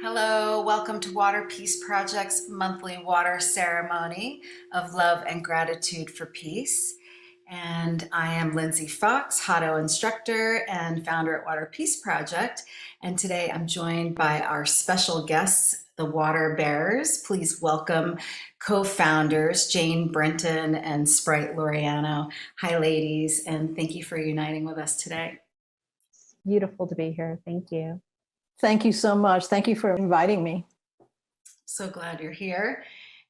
Hello, welcome to Water Peace Project's monthly water ceremony of love and gratitude for peace. And I am Lindsay Fox, Hado instructor and founder at Water Peace Project. And today I'm joined by our special guests, the Waterbearers. Please welcome co-founders Jane Brinton and Spryte Loriano. Hi, ladies, and thank you for uniting with us today. It's beautiful to be here. Thank you. Thank you so much. Thank you for inviting me. So glad you're here.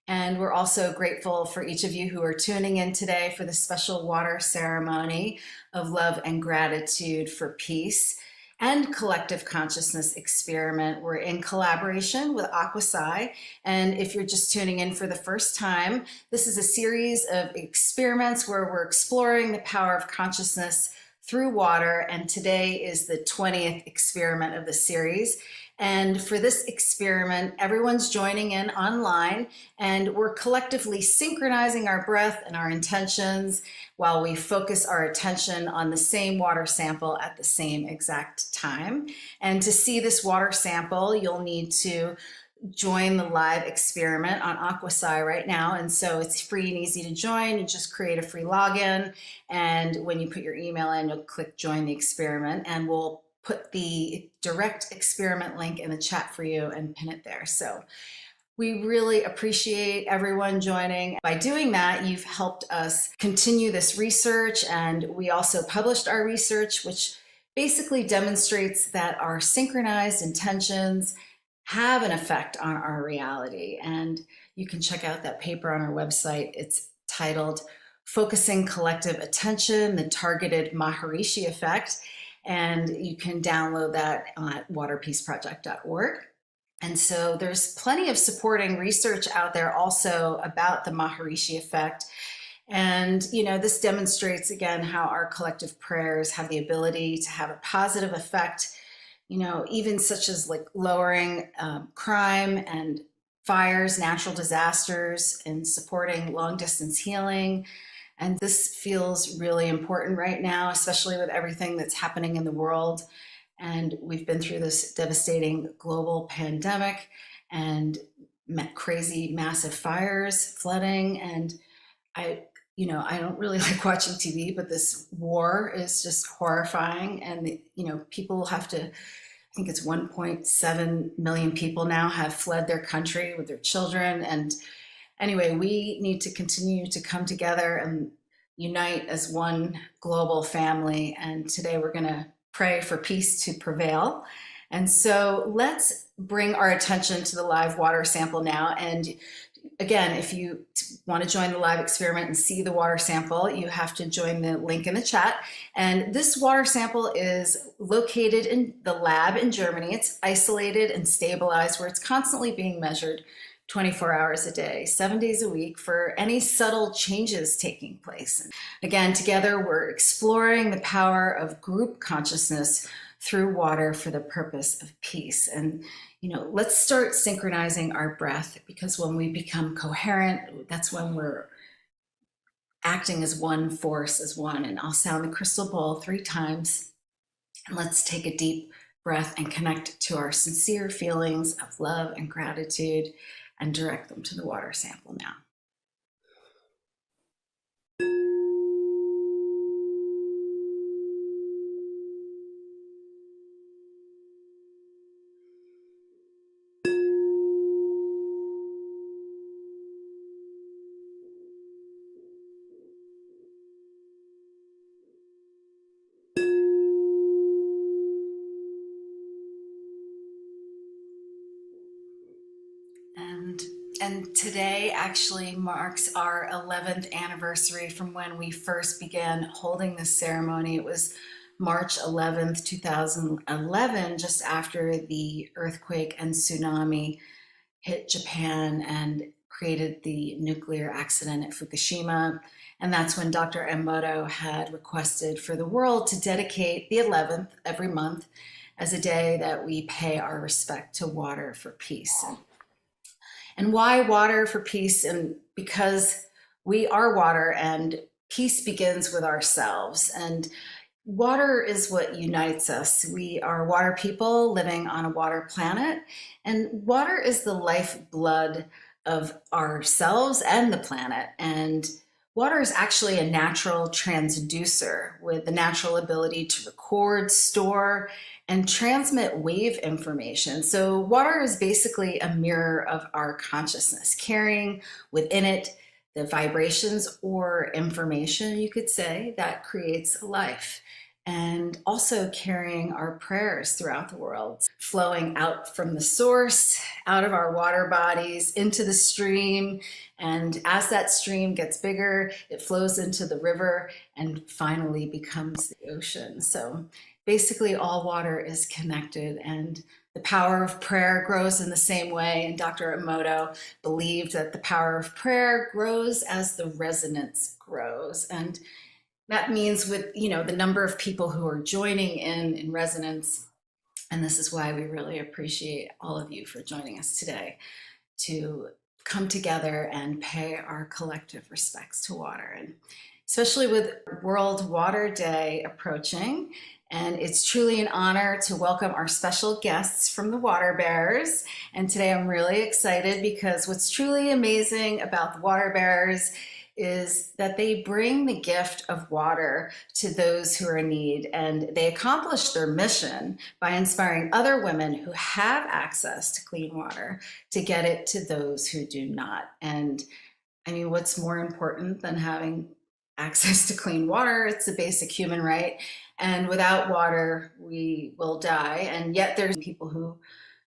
And we're also grateful for each of you who are tuning in today for the special water ceremony of love and gratitude for peace and collective consciousness experiment. We're in collaboration with AquaPsy. And if you're just tuning in for the first time, this is a series of experiments where we're exploring the power of consciousness through water, and today is the 20th experiment of the series. And for this experiment, everyone's joining in online, and we're collectively synchronizing our breath and our intentions while we focus our attention on the same water sample at the same exact time. And to see this water sample, you'll need to join the live experiment on AquaPsy right now. And so it's free and easy to join. You just create a free login. And when you put your email in, you'll click join the experiment, and we'll put the direct experiment link in the chat for you and pin it there. So we really appreciate everyone joining. By doing that, you've helped us continue this research. And we also published our research, which basically demonstrates that our synchronized intentions have an effect on our reality. And you can check out that paper on our website. It's titled Focusing Collective Attention, the Targeted Maharishi Effect. And you can download that at waterpeaceproject.org. And so there's plenty of supporting research out there also about the Maharishi effect. And, you know, this demonstrates again how our collective prayers have the ability to have a positive effect, you know, even such as like lowering crime and fires, natural disasters, and supporting long distance healing. And this feels really important right now, especially with everything that's happening in the world. And we've been through this devastating global pandemic and crazy massive fires, flooding. And I don't really like watching TV, but this war is just horrifying. And, people have to, I think it's 1.7 million people now have fled their country with their children. And anyway, we need to continue to come together and unite as one global family. And today we're going to pray for peace to prevail. And so let's bring our attention to the live water sample now. And again, if you want to join the live experiment and see the water sample, you have to join the link in the chat. And this water sample is located in the lab in Germany. It's isolated and stabilized, where it's constantly being measured 24 hours a day, 7 days a week, for any subtle changes taking place. And again, together we're exploring the power of group consciousness through water for the purpose of peace. And let's start synchronizing our breath, because when we become coherent, that's when we're acting as one force, as one. And I'll sound the crystal ball 3 times. And let's take a deep breath and connect to our sincere feelings of love and gratitude and direct them to the water sample now. And today actually marks our 11th anniversary from when we first began holding this ceremony. It was March 11th, 2011, just after the earthquake and tsunami hit Japan and created the nuclear accident at Fukushima. And that's when Dr. Emoto had requested for the world to dedicate the 11th every month as a day that we pay our respect to water for peace. And why water for peace? And because we are water, and peace begins with ourselves. And water is what unites us. We are water people living on a water planet, and water is the lifeblood of ourselves and the planet. And water is actually a natural transducer with the natural ability to record, store, and transmit wave information. So water is basically a mirror of our consciousness, carrying within it the vibrations or information, you could say, that creates life. And also carrying our prayers throughout the world, flowing out from the source, out of our water bodies, into the stream. And as that stream gets bigger, it flows into the river and finally becomes the ocean. So basically all water is connected, and the power of prayer grows in the same way. And Dr. Emoto believed that the power of prayer grows as the resonance grows. And that means with, the number of people who are joining in resonance. And this is why we really appreciate all of you for joining us today to come together and pay our collective respects to water. And especially with World Water Day approaching. And it's truly an honor to welcome our special guests from the Waterbearers. And today I'm really excited because what's truly amazing about the Waterbearers is that they bring the gift of water to those who are in need, and they accomplish their mission by inspiring other women who have access to clean water to get it to those who do not. And I mean, what's more important than having access to clean water? It's a basic human right. And without water, we will die. And yet there's people who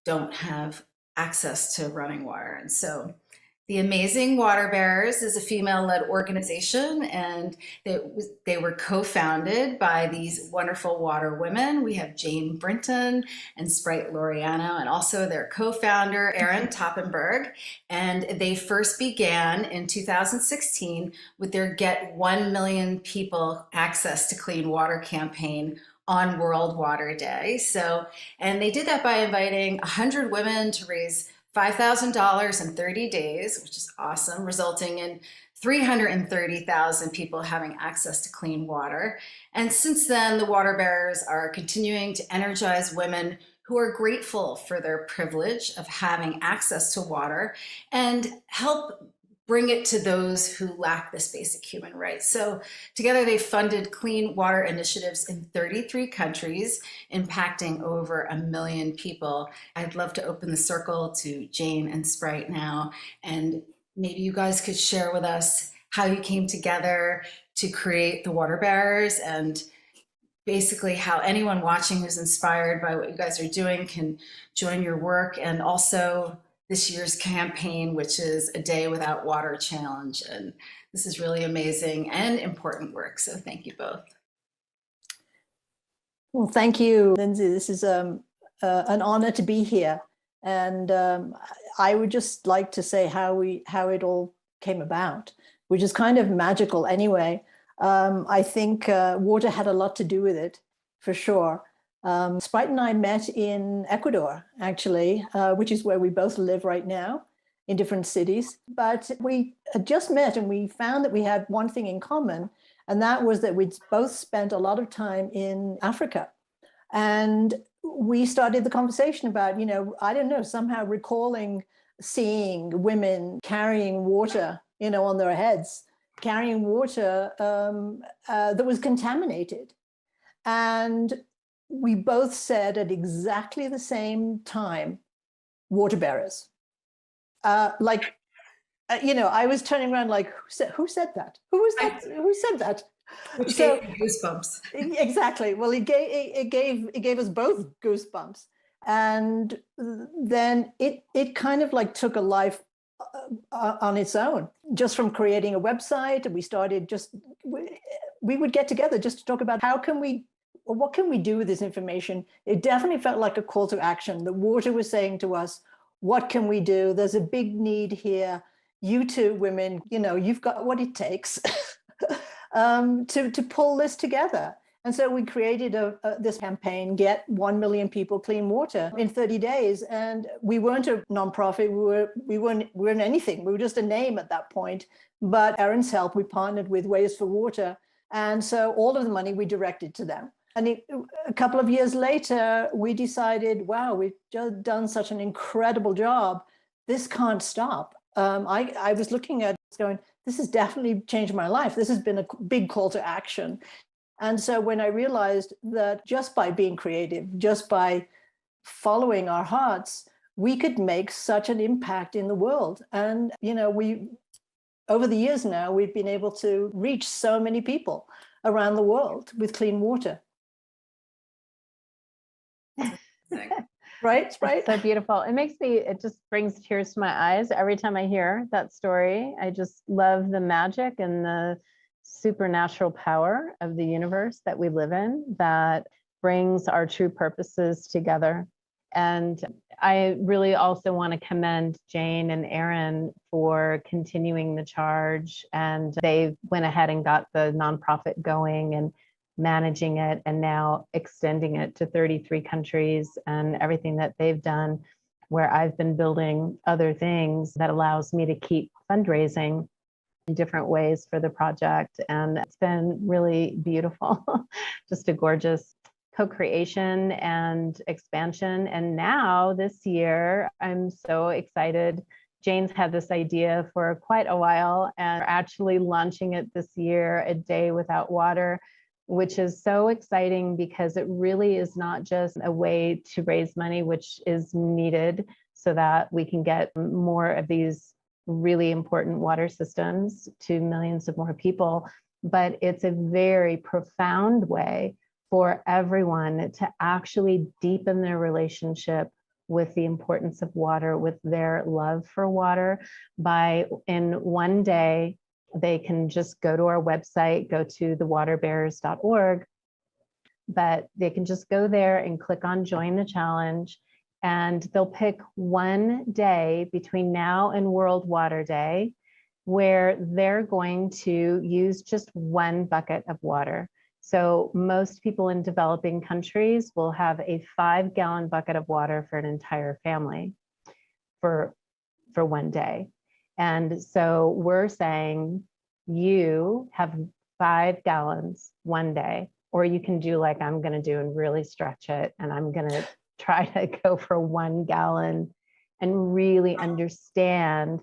don't have access to running water. And so the Amazing Waterbearers is a female-led organization, and they were co-founded by these wonderful water women. We have Jane Brinton and Spryte Loriano, and also their co-founder, Erin Toppenberg. And they first began in 2016 with their Get 1 Million People Access to Clean Water campaign on World Water Day. And they did that by inviting 100 women to raise $5,000 in 30 days, which is awesome, resulting in 330,000 people having access to clean water. And since then, the Waterbearers are continuing to energize women who are grateful for their privilege of having access to water and help bring it to those who lack this basic human right. So together they've funded clean water initiatives in 33 countries, impacting over 1 million people. I'd love to open the circle to Jane and Spryte now, and maybe you guys could share with us how you came together to create the Waterbearers, and basically how anyone watching who's inspired by what you guys are doing can join your work, and also this year's campaign, which is a Day Without Water Challenge. And this is really amazing and important work. So thank you both. Well, thank you, Lindsay. This is an honor to be here. And I would just like to say how it all came about, which is kind of magical anyway. I think water had a lot to do with it, for sure. Spryte and I met in Ecuador, actually, which is where we both live right now, in different cities. But we had just met, and we found that we had one thing in common, and that was that we'd both spent a lot of time in Africa. And we started the conversation about, I don't know, somehow recalling seeing women carrying water, on their heads, carrying water that was contaminated. And we both said at exactly the same time, Waterbearers. I was turning around like, who said that? Who was that? Who said that? Which gave me goosebumps. Exactly. Well, it gave us both goosebumps. And then it kind of like took a life on its own, just from creating a website. And we started we would get together just to talk about what can we do with this information. It definitely felt like a call to action. The water was saying to us, what can we do? There's a big need here. You two women, you've got what it takes to pull this together. And so we created this campaign, Get 1 Million People Clean Water in 30 days. And we weren't a nonprofit. We weren't anything. We were just a name at that point. But Erin's help, we partnered with Ways for Water. And so all of the money we directed to them. And a couple of years later, we decided, wow, we've just done such an incredible job. This can't stop. I was looking at it going, this has definitely changed my life. This has been a big call to action. And so when I realized that just by being creative, just by following our hearts, we could make such an impact in the world. And, you know, over the years now, we've been able to reach so many people around the world with clean water. Right? So beautiful. It just brings tears to my eyes every time I hear that story. I just love the magic and the supernatural power of the universe that we live in that brings our true purposes together. And I really also want to commend Jane and Erin for continuing the charge. And they went ahead and got the nonprofit going and managing it, and now extending it to 33 countries and everything that they've done, where I've been building other things that allows me to keep fundraising in different ways for the project. And it's been really beautiful, just a gorgeous co-creation and expansion. And now this year, I'm so excited. Jane's had this idea for quite a while, and we're actually launching it this year, A Day Without Water, which is so exciting because it really is not just a way to raise money, which is needed so that we can get more of these really important water systems to millions of more people, but it's a very profound way for everyone to actually deepen their relationship with the importance of water, with their love for water, by in one day, they can just go to our website, go to thewaterbearers.org, but they can just go there and click on Join the Challenge, and they'll pick one day between now and World Water Day where they're going to use just one bucket of water. So most people in developing countries will have a 5-gallon bucket of water for an entire family for one day. And so we're saying you have 5 gallons one day, or you can do like I'm going to do and really stretch it. And I'm going to try to go for 1 gallon and really understand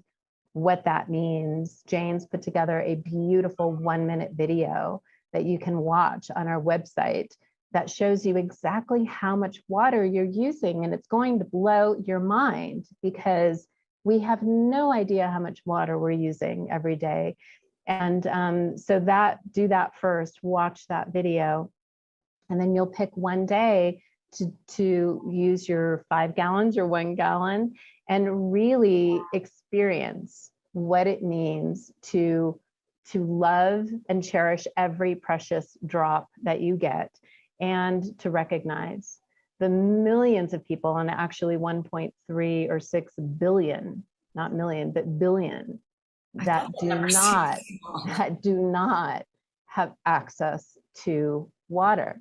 what that means. Jane's put together a beautiful 1-minute video that you can watch on our website that shows you exactly how much water you're using. And it's going to blow your mind because we have no idea how much water we're using every day. And so do that first, watch that video, and then you'll pick one day to use your 5 gallons or 1 gallon and really experience what it means to love and cherish every precious drop that you get, and to recognize the millions of people, and actually 1.3 or 6 billion, not million, but billion, that do not have access to water.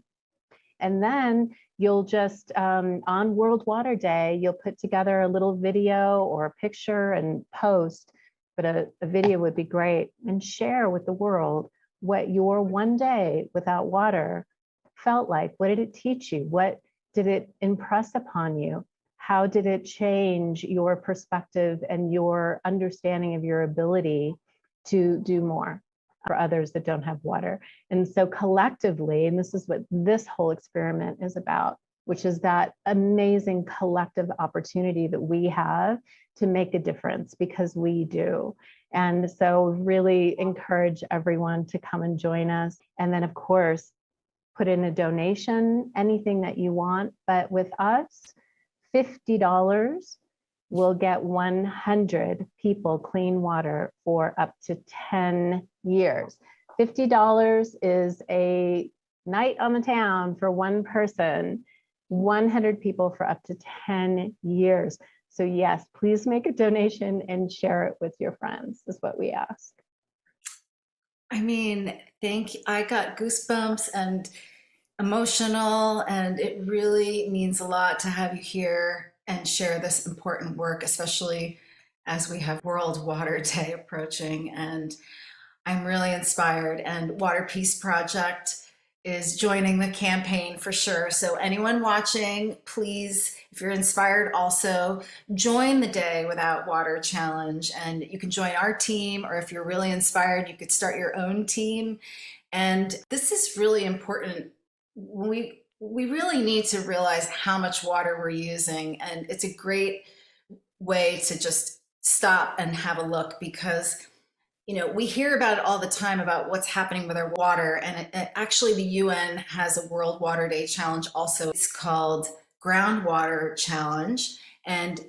And then you'll just, on World Water Day, you'll put together a little video or a picture and post, but a video would be great, and share with the world what your one day without water felt like. What did it teach you? What did it impress upon you? How did it change your perspective and your understanding of your ability to do more for others that don't have water? And so collectively, and this is what this whole experiment is about, which is that amazing collective opportunity that we have to make a difference, because we do. And so really encourage everyone to come and join us. And then of course, put in a donation, anything that you want. But with us, $50 will get 100 people clean water for up to 10 years. $50 is a night on the town for one person, 100 people for up to 10 years. So yes, please make a donation and share it with your friends, is what we ask. I mean, thank you. I got goosebumps, and emotional, and it really means a lot to have you here and share this important work, especially as we have World Water Day approaching. And I'm really inspired, and Water Peace Project is joining the campaign for sure. So anyone watching, please, if you're inspired, also join the Day Without Water Challenge. And you can join our team, or if you're really inspired, you could start your own team. And this is really important. We really need to realize how much water we're using, and it's a great way to just stop and have a look, because we hear about it all the time about what's happening with our water. And actually, the UN has a World Water Day challenge also. It's called Groundwater Challenge. And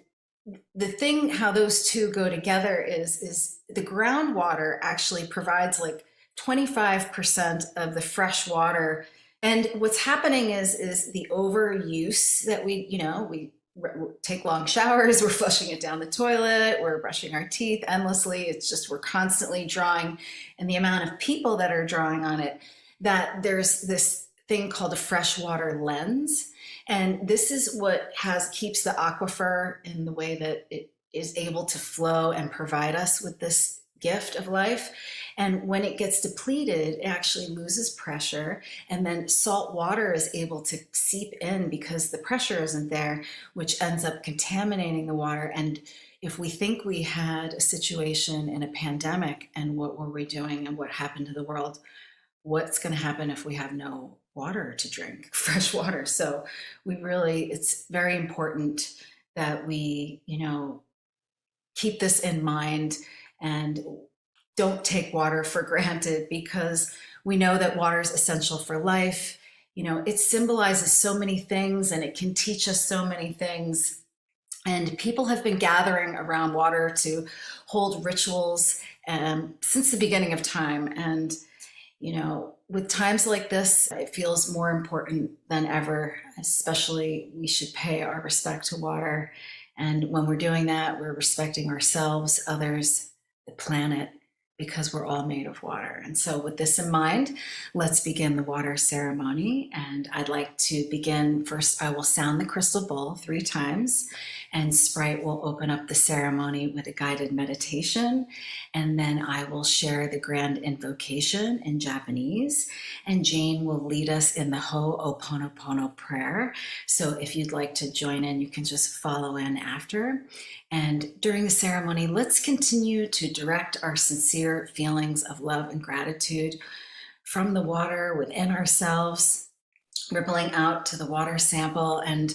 the thing, how those two go together is the groundwater actually provides like 25% of the fresh water. And what's happening is the overuse that we take long showers, we're flushing it down the toilet, we're brushing our teeth endlessly. It's just, we're constantly drawing, and the amount of people that are drawing on it, that there's this thing called a freshwater lens. And this is what keeps the aquifer in the way that it is able to flow and provide us with this gift of life. And when it gets depleted, it actually loses pressure, and then salt water is able to seep in because the pressure isn't there, which ends up contaminating the water. And if we think we had a situation in a pandemic, and what were we doing and what happened to the world, what's going to happen if we have no water to drink, fresh water? So it's very important that we, keep this in mind and don't take water for granted, because we know that water is essential for life. It symbolizes so many things, and it can teach us so many things. And people have been gathering around water to hold rituals since the beginning of time. And, with times like this, it feels more important than ever. Especially, we should pay our respect to water. And when we're doing that, we're respecting ourselves, others, the planet, because we're all made of water. And so with this in mind, let's begin the water ceremony. And I'd like to begin first. I will sound the crystal bowl 3 times, and Spryte will open up the ceremony with a guided meditation. And then I will share the grand invocation in Japanese, and Jane will lead us in the Ho'oponopono prayer. So if you'd like to join in, you can just follow in after. And during the ceremony, let's continue to direct our sincere feelings of love and gratitude from the water within ourselves, rippling out to the water sample and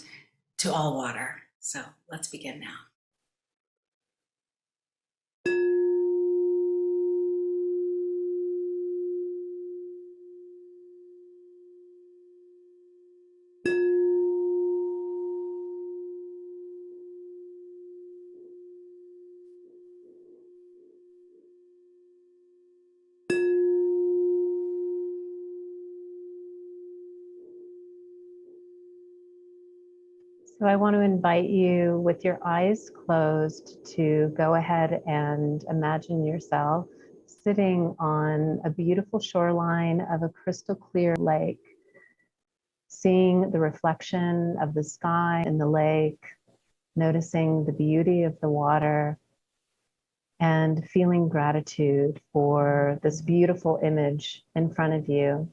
to all water. So let's begin now. So I want to invite you, with your eyes closed, to go ahead and imagine yourself sitting on a beautiful shoreline of a crystal clear lake, seeing the reflection of the sky in the lake, noticing the beauty of the water, and feeling gratitude for this beautiful image in front of you.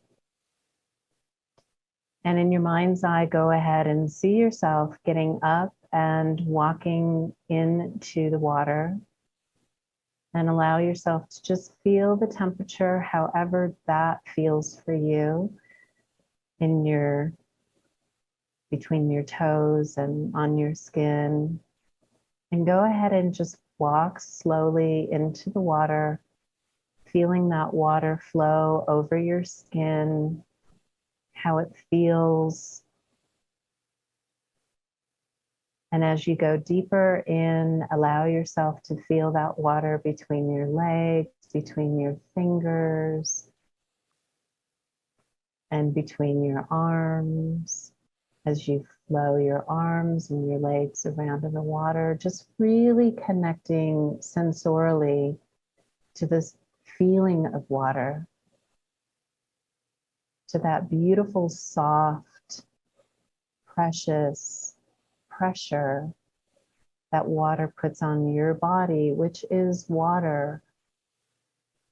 And in your mind's eye, go ahead and see yourself getting up and walking into the water, and allow yourself to just feel the temperature, however that feels for you, between your toes and on your skin. And go ahead and just walk slowly into the water, feeling that water flow over your skin, how it feels. And as you go deeper in, allow yourself to feel that water between your legs, between your fingers, and between your arms. As you flow your arms and your legs around in the water, just really connecting sensorially to this feeling of water, to that beautiful, soft, precious pressure that water puts on your body, which is water,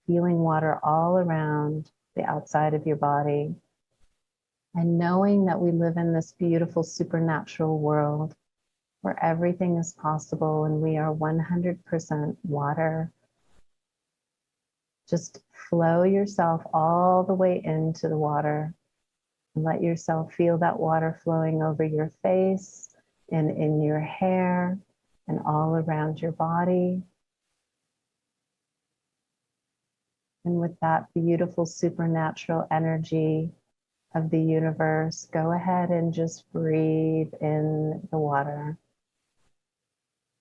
feeling water all around the outside of your body. And knowing that we live in this beautiful supernatural world where everything is possible and we are 100% water. Just flow yourself all the way into the water and let yourself feel that water flowing over your face and in your hair and all around your body. And with that beautiful supernatural energy of the universe, go ahead and just breathe in the water.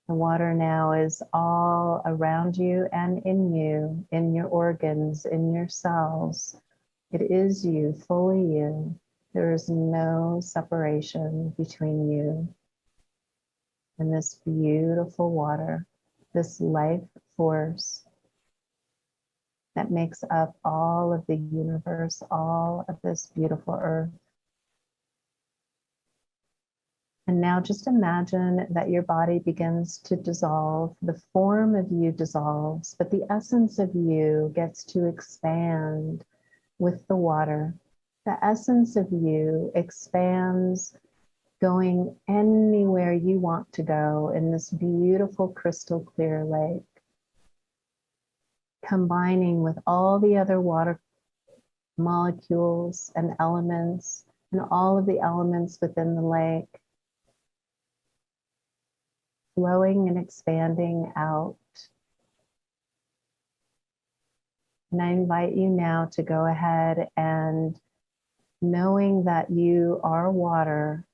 The water now is all around you and in your organs, in your cells. It is you, fully you. There is no separation between you and this beautiful water, this life force that makes up all of the universe, all of this beautiful earth. And now just imagine that your body begins to dissolve. The form of you dissolves, but the essence of you gets to expand with the water. The essence of you expands, going anywhere you want to go in this beautiful crystal clear lake, combining with all the other water molecules and elements and all of the elements within the lake, flowing and expanding out. And I invite you now to go ahead and, knowing that you are water,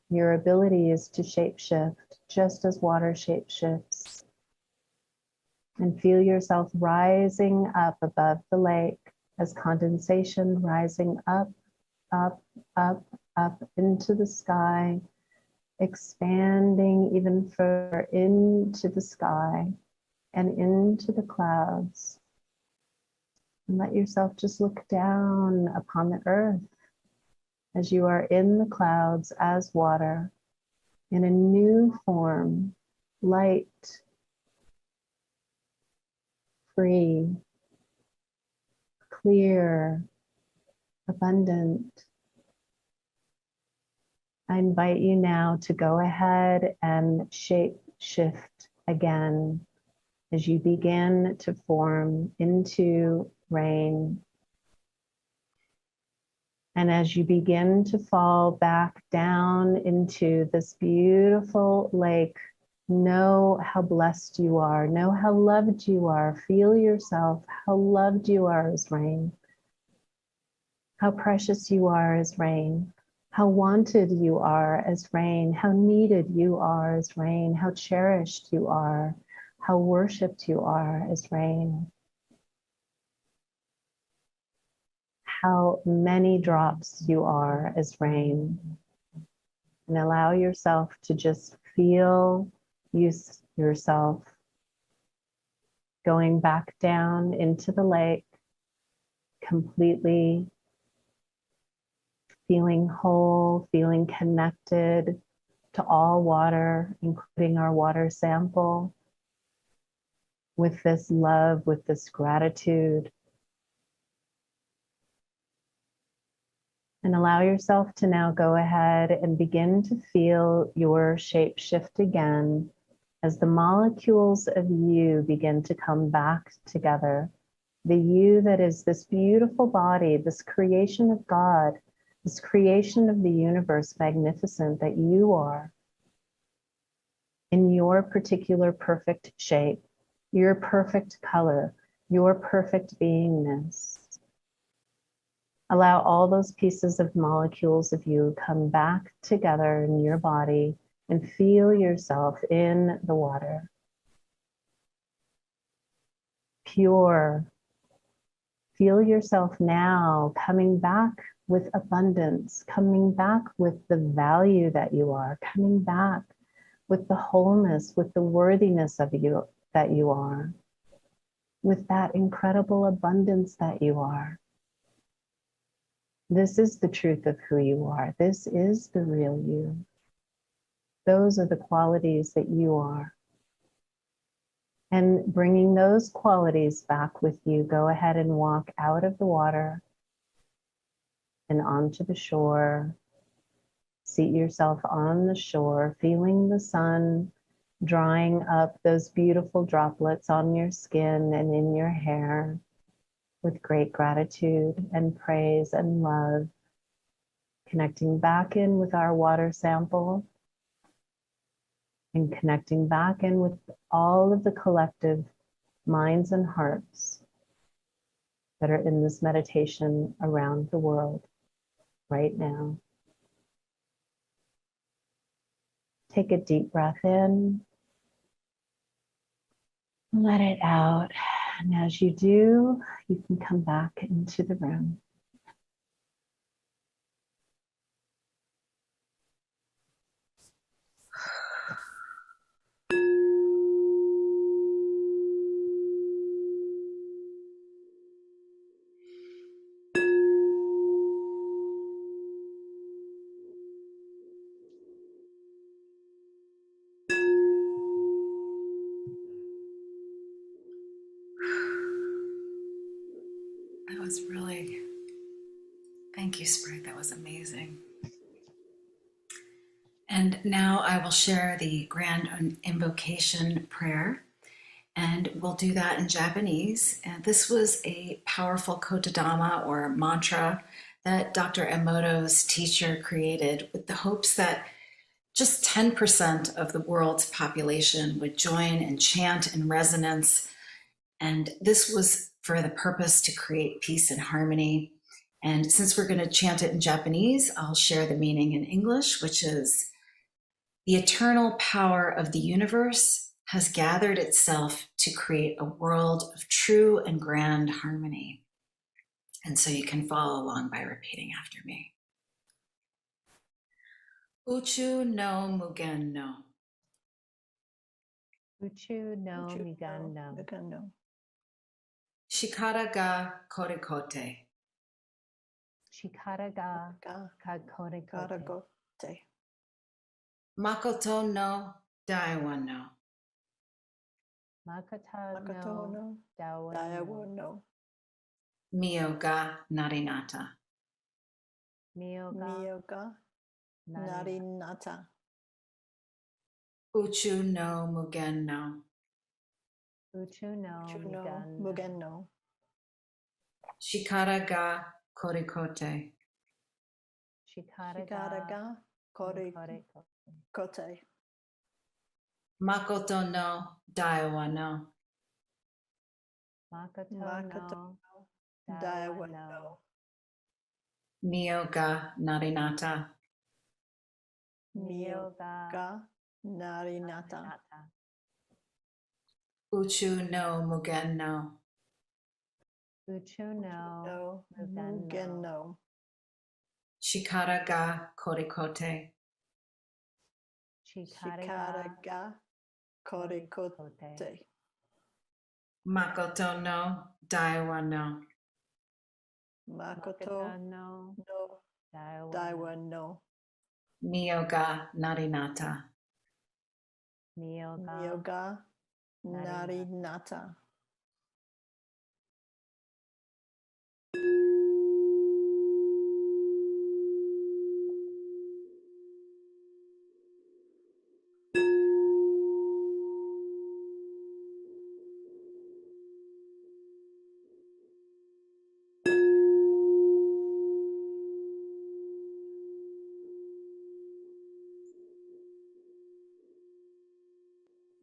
your ability is to shapeshift just as water shapeshifts. And feel yourself rising up above the lake as condensation, rising up, up, up, up into the sky, expanding even further into the sky and into the clouds. And let yourself just look down upon the earth as you are in the clouds as water in a new form, light, free, clear, abundant. I invite you now to go ahead and shape shift again as you begin to form into rain. And as you begin to fall back down into this beautiful lake, know how blessed you are, know how loved you are, feel yourself, how loved you are as rain, how precious you are as rain, how wanted you are as rain, how needed you are as rain, how cherished you are, how worshipped you are as rain. How many drops you are as rain. And allow yourself to just feel yourself going back down into the lake, completely feeling whole, feeling connected to all water, including our water sample, with this love, with this gratitude. And allow yourself to now go ahead and begin to feel your shape shift again as the molecules of you begin to come back together. The you that is this beautiful body, this creation of God, this creation of the universe, magnificent that you are in your particular perfect shape, your perfect color, your perfect beingness. Allow all those pieces of molecules of you come back together in your body and feel yourself in the water. Pure. Feel yourself now coming back with abundance, coming back with the value that you are, coming back with the wholeness, with the worthiness of you that you are, with that incredible abundance that you are. This is the truth of who you are. This is the real you. Those are the qualities that you are. And bringing those qualities back with you, go ahead and walk out of the water and onto the shore. Seat yourself on the shore, feeling the sun drying up those beautiful droplets on your skin and in your hair with great gratitude and praise and love. Connecting back in with our water sample and connecting back in with all of the collective minds and hearts that are in this meditation around the world right now. Take a deep breath in, let it out. And as you do, you can come back into the room. That was really, thank you, Spryte. That was amazing. And now I will share the grand invocation prayer, and we'll do that in Japanese. And this was a powerful kotodama or mantra that Dr. Emoto's teacher created with the hopes that just 10% of the world's population would join and chant in resonance. And this was for the purpose to create peace and harmony. And since we're going to chant it in Japanese, I'll share the meaning in English, which is: the eternal power of the universe has gathered itself to create a world of true and grand harmony. And so you can follow along by repeating after me. Uchu no mugen no. Uchu no migan no. No. Shikara ga korikote. Shikara ga kakore kote. Karagote. Makoto no daiwa no. Makata Makoto no no. dawa Daiwa no. no. Mio ga narinata. Miyoga Miyoga. nari. Narinata. Uchu no mugen no. Uchu no Chuno. migan no. Mugen no. Shikara ga korikote. Shikara Shikara ga ga. kore Korikote. kote. Makoto no daiwa no. Makato Makato no Daiwa dawa no. no. Mio ga narinata. Miyoga Ga. Narinata. nata. Uchu no mugen no. Uchu no No. mugan Mugen no. no. Shikara ga korikote. Shikara Shikara ga ga. Korikote. Makoto no daiwa no. Makoto Makata no no. dawa Daiwa no. no. Mio ga narinata. Miyoga Miyoga. Narinata. Narinata.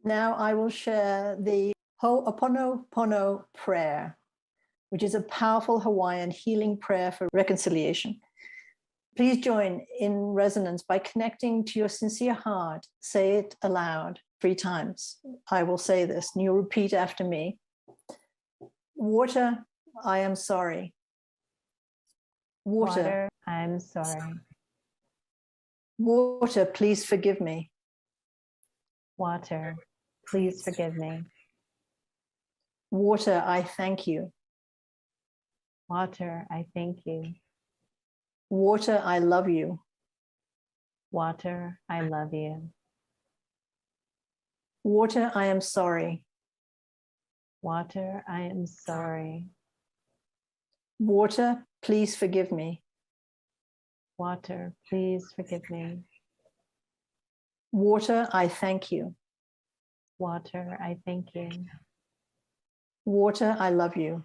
Now I will share the Ho'oponopono prayer, which is a powerful Hawaiian healing prayer for reconciliation. Please join in resonance by connecting to your sincere heart. Say it aloud 3 times. I will say this, and you'll repeat after me. Water, I am sorry. Water, I'm sorry. water, please forgive me. Water, please forgive me. Water, I thank you. Water, I thank you. Water, I love you. Water, I love you. Water, I am sorry. Water, I am sorry. Water, please forgive me. Water, please forgive me. Water, I thank you. Water, I thank you. Water, I love you.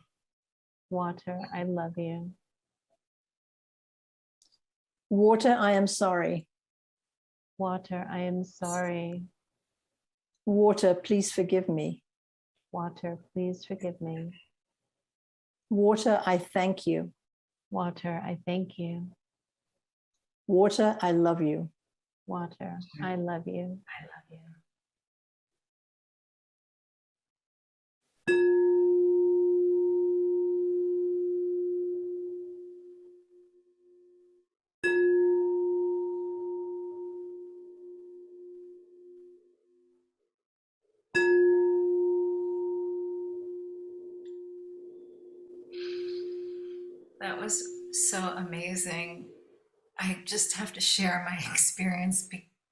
Water, I love you. Water, I am sorry. Water, I am sorry. Water, please forgive me. Water, please forgive me. Water, I thank you. Water, I thank you. Water, I love you. Water, I love you. I love you. That was so amazing. I just have to share my experience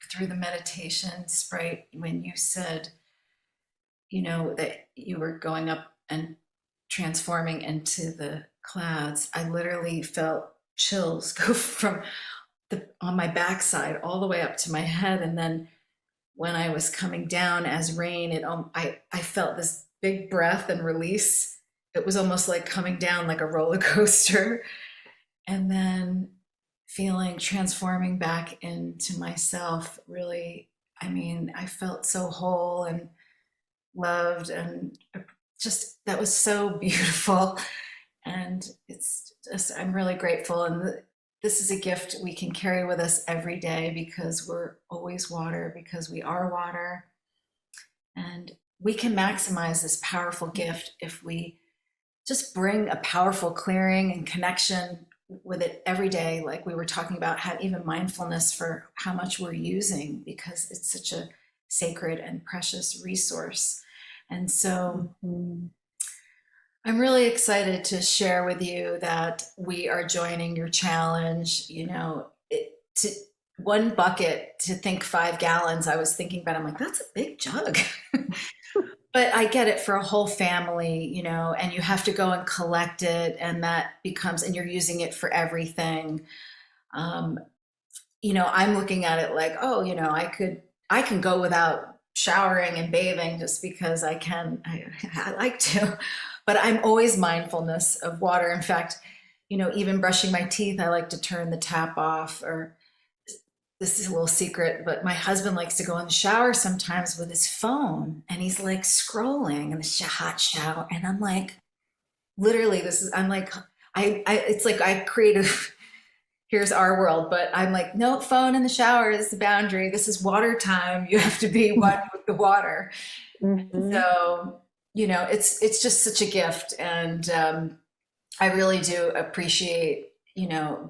through the meditation, Sprite, when you said, that you were going up and transforming into the clouds. I literally felt chills go from on my backside all the way up to my head. And then when I was coming down as rain, I felt this big breath and release. It was almost like coming down like a roller coaster. And then transforming back into myself, really, I felt so whole and loved, and just, that was so beautiful. And I'm really grateful. And this is a gift we can carry with us every day, because we're always water, because we are water. And we can maximize this powerful gift if we just bring a powerful clearing and connection with it every day. Like we were talking about, have even mindfulness for how much we're using, because it's such a sacred and precious resource. And so I'm really excited to share with you that we are joining your challenge. To one bucket to think 5 gallons. I was thinking about, I'm like, that's a big jug. But I get it for a whole family, and you have to go and collect it, and that becomes, and you're using it for everything. I'm looking at it like, oh, I can go without showering and bathing just because I like to, but I'm always mindfulness of water. In fact, even brushing my teeth, I like to turn the tap off. Or this is a little secret, but my husband likes to go in the shower sometimes with his phone, and he's like scrolling in the hot shower. And I'm like, literally, it's like I create here's our world, but I'm like, no, phone in the shower is the boundary. This is water time. You have to be one with the water. Mm-hmm. So, it's just such a gift. And I really do appreciate,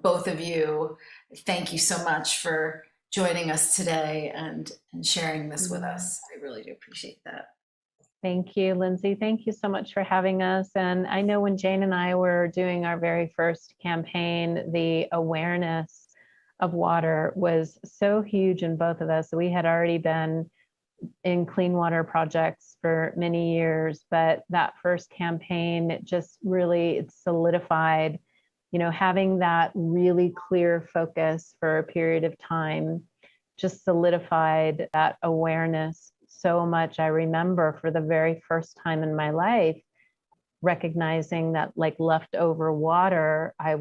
both of you. Thank you so much for joining us today and sharing this with us. I really do appreciate that. Thank you, Lindsay. Thank you so much for having us. And I know when Jane and I were doing our very first campaign, the awareness of water was so huge in both of us. We had already been in clean water projects for many years, but that first campaign, it just really solidified, having that really clear focus for a period of time, just solidified that awareness so much. I remember for the very first time in my life, recognizing that like leftover water, I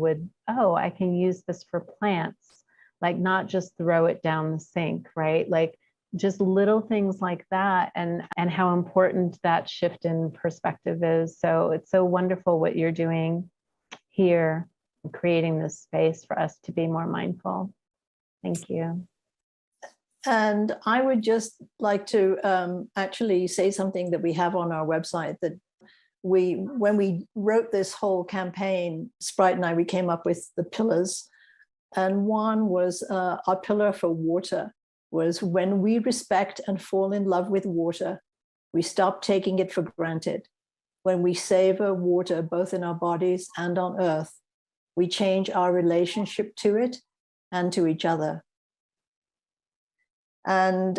can use this for plants, like not just throw it down the sink, right? Like just little things like that, and how important that shift in perspective is. So it's so wonderful what you're doing here, creating this space for us to be more mindful. Thank you. And I would just like to actually say something that we have on our website, that when we wrote this whole campaign, Spryte and I, we came up with the pillars. And one was our pillar for water was, when we respect and fall in love with water, we stop taking it for granted. When we savor water, both in our bodies and on earth, we change our relationship to it and to each other. And,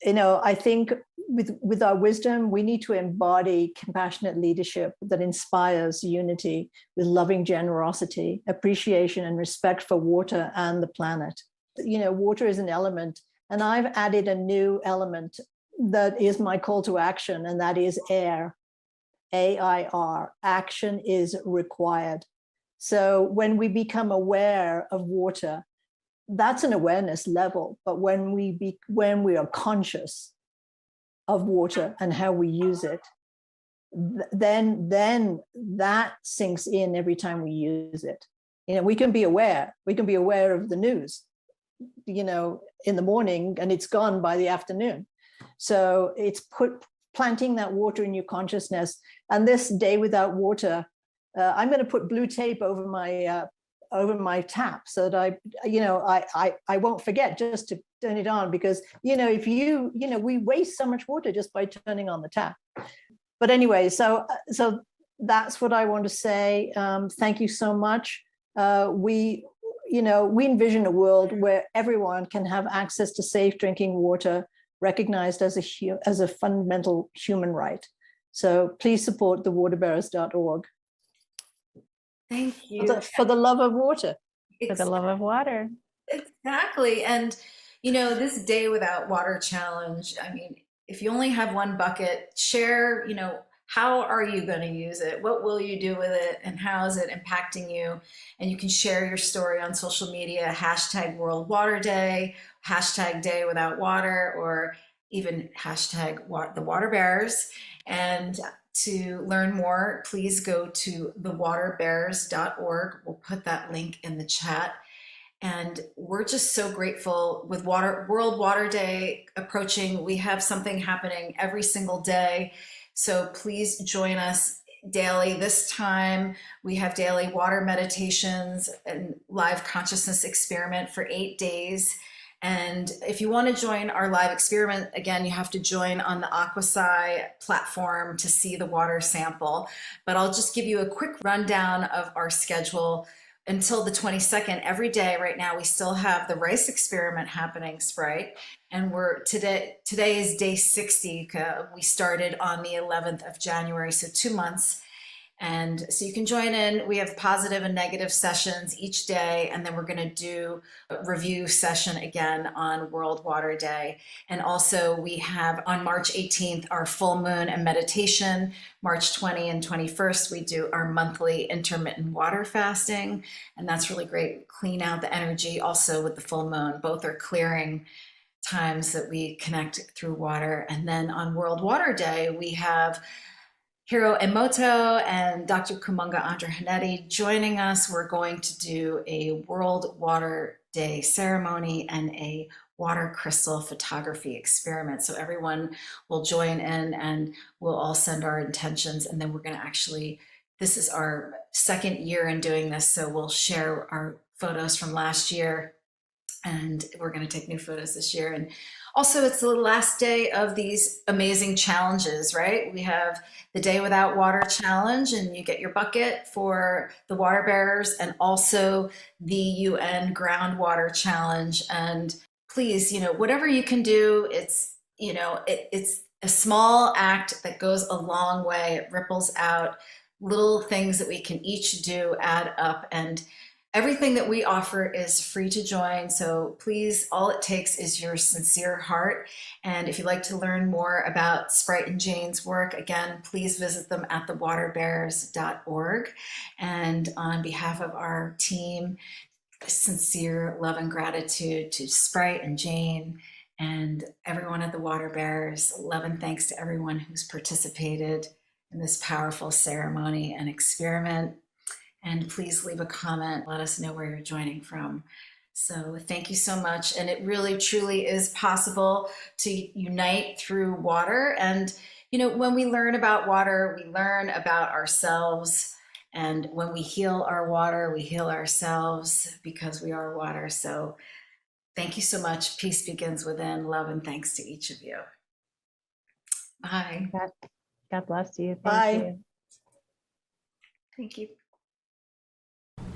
I think with our wisdom, we need to embody compassionate leadership that inspires unity with loving generosity, appreciation, and respect for water and the planet. Water is an element, and I've added a new element that is my call to action, and that is air. AIR, action is required. So when we become aware of water, that's an awareness level. But when we are conscious of water and how we use it, then that sinks in every time we use it. We can be aware of the news, in the morning, and it's gone by the afternoon. So it's planting that water in your consciousness. And this day without water, I'm going to put blue tape over my tap so that I won't forget just to turn it on, because we waste so much water just by turning on the tap. But anyway, so that's what I want to say. Thank you so much. We envision a world where everyone can have access to safe drinking water, recognized as a fundamental human right. So please support the Waterbearers.org. Thank you. For the love of water. For the love of water. Exactly. And, this Day Without Water challenge, I mean, if you only have one bucket, share, how are you going to use it? What will you do with it? And how is it impacting you? And you can share your story on social media, hashtag World Water Day, hashtag Day Without Water, or even hashtag the Waterbearers. And to learn more, please go to thewaterbearers.org. We'll put that link in the chat. And we're just so grateful with World Water Day approaching. We have something happening every single day. So please join us daily. This time we have daily water meditations and live consciousness experiment for 8 days. And if you want to join our live experiment, again, you have to join on the AquaPsy platform to see the water sample. But I'll just give you a quick rundown of our schedule until the 22nd. Every day right now, we still have the rice experiment happening, Spryte. And today is day 60. We started on the 11th of January, so 2 months. And so you can join in. We have positive and negative sessions each day, and then we're going to do a review session again on World Water Day. And also we have on March 18th our full moon and meditation. March 20 and 21st we do our monthly intermittent water fasting, and that's really great. Clean out the energy also with the full moon. Both are clearing times that we connect through water. And then on World Water Day we have Hiro Emoto and Dr. Kumunga Andrahanetti joining us. We're going to do a World Water Day ceremony and a water crystal photography experiment. So everyone will join in and we'll all send our intentions, and then we're going to this is our 2nd year in doing this, so we'll share our photos from last year, and we're going to take new photos this year. And also, it's the last day of these amazing challenges, right? We have the Day Without Water challenge, and you get your bucket for the Waterbearers, and also the UN Groundwater challenge. And please, whatever you can do, it's a small act that goes a long way. It ripples out. Little things that we can each do add up, and everything that we offer is free to join. So please, all it takes is your sincere heart. And if you'd like to learn more about Spryte and Jane's work, again, please visit them at thewaterbearers.org. And on behalf of our team, sincere love and gratitude to Spryte and Jane and everyone at the Waterbearers. Love and thanks to everyone who's participated in this powerful ceremony and experiment. And please leave a comment. Let us know where you're joining from. So thank you so much. And it really, truly is possible to unite through water. And, when we learn about water, we learn about ourselves. And when we heal our water, we heal ourselves because we are water. So thank you so much. Peace begins within. Love and thanks to each of you. Bye. God bless you. Bye. Thank you. Thank you.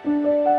you.